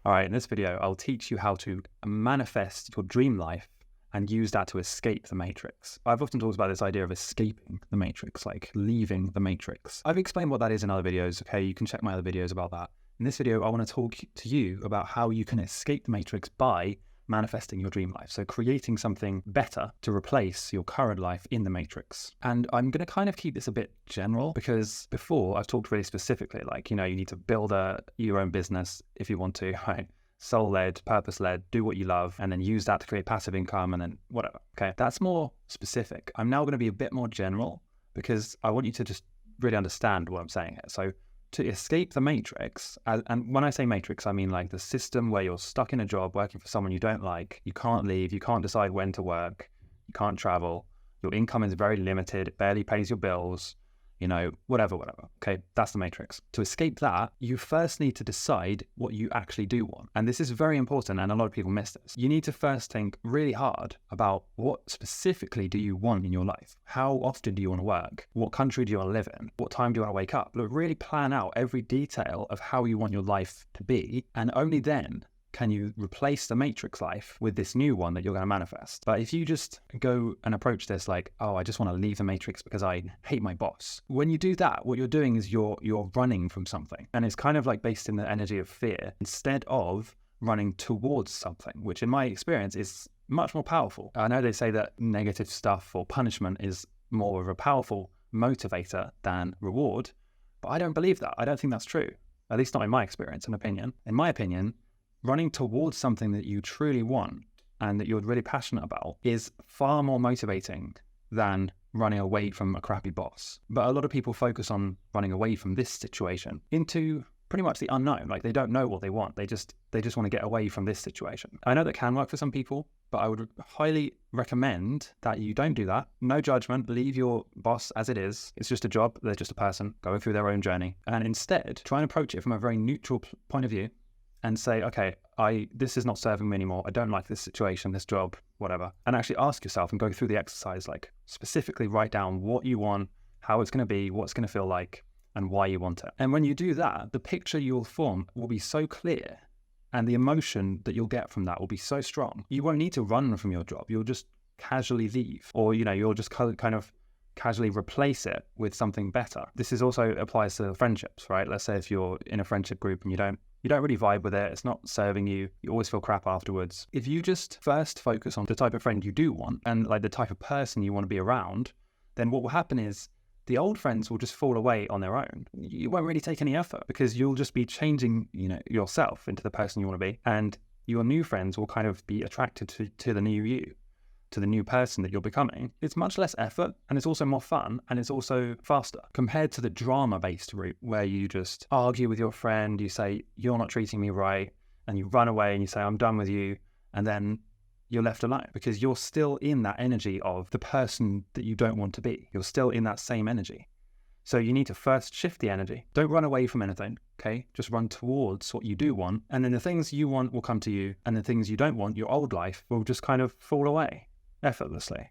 All right, in this video, I'll teach you how to manifest your dream life and use that to escape the matrix. I've often talked about this idea of escaping the matrix, like leaving the matrix. I've explained what that is in other videos, okay? You can check my other videos about that. In this video, I want to talk to you about how you can escape the matrix by manifesting your dream life. So creating something better to replace your current life in the matrix. And I'm going to kind of keep this a bit general because before I've talked really specifically, like, you need to build your own business if you want to, right? Soul-led, purpose-led, do what you love, and then use that to create passive income and then whatever, okay? That's more specific. I'm now going to be a bit more general because I want you to just really understand what I'm saying here. So to escape the matrix, and when I say matrix, I mean like the system where you're stuck in a job working for someone you don't like, you can't leave, you can't decide when to work, you can't travel, your income is very limited, it barely pays your bills, whatever, okay? That's the matrix. To escape that, you first need to decide what you actually do want. And this is very important, and a lot of people miss this. You need to first think really hard about what specifically do you want in your life? How often do you want to work? What country do you want to live in? What time do you want to wake up? Look, really plan out every detail of how you want your life to be, and only then can you replace the matrix life with this new one that you're going to manifest. But if you just go and approach this like, oh, I just want to leave the matrix because I hate my boss. When you do that, what you're doing is you're running from something. And it's kind of like based in the energy of fear instead of running towards something, which in my experience is much more powerful. I know they say that negative stuff or punishment is more of a powerful motivator than reward, but I don't believe that. I don't think that's true, at least not in my experience and opinion. In my opinion, running towards something that you truly want and that you're really passionate about is far more motivating than running away from a crappy boss. But a lot of people focus on running away from this situation into pretty much the unknown. Like they don't know what they want. They just want to get away from this situation. I know that can work for some people, but I would highly recommend that you don't do that. No judgment, leave your boss as it is. It's just a job. They're just a person going through their own journey. And instead, try and approach it from a very neutral point of view and say, okay, this is not serving me anymore. I don't like this situation, this job, whatever. And actually ask yourself and go through the exercise, like specifically write down what you want, how it's going to be, what it's going to feel like, and why you want it. And when you do that, the picture you'll form will be so clear and the emotion that you'll get from that will be so strong. You won't need to run from your job. You'll just casually leave, or you'll just kind of casually replace it with something better. This is also applies to friendships, right? Let's say if you're in a friendship group and you don't really vibe with it, it's not serving you, you always feel crap afterwards. If you just first focus on the type of friend you do want and like the type of person you want to be around, then what will happen is the old friends will just fall away on their own. You won't really take any effort because you'll just be changing, yourself into the person you want to be, and your new friends will kind of be attracted to the new you, to the new person that you're becoming. It's much less effort and it's also more fun and it's also faster compared to the drama-based route where you just argue with your friend, you say, you're not treating me right, and you run away and you say, I'm done with you, and then you're left alone because you're still in that energy of the person that you don't want to be. You're still in that same energy. So you need to first shift the energy. Don't run away from anything, okay? Just run towards what you do want, and then the things you want will come to you, and the things you don't want, your old life, will just kind of fall away effortlessly.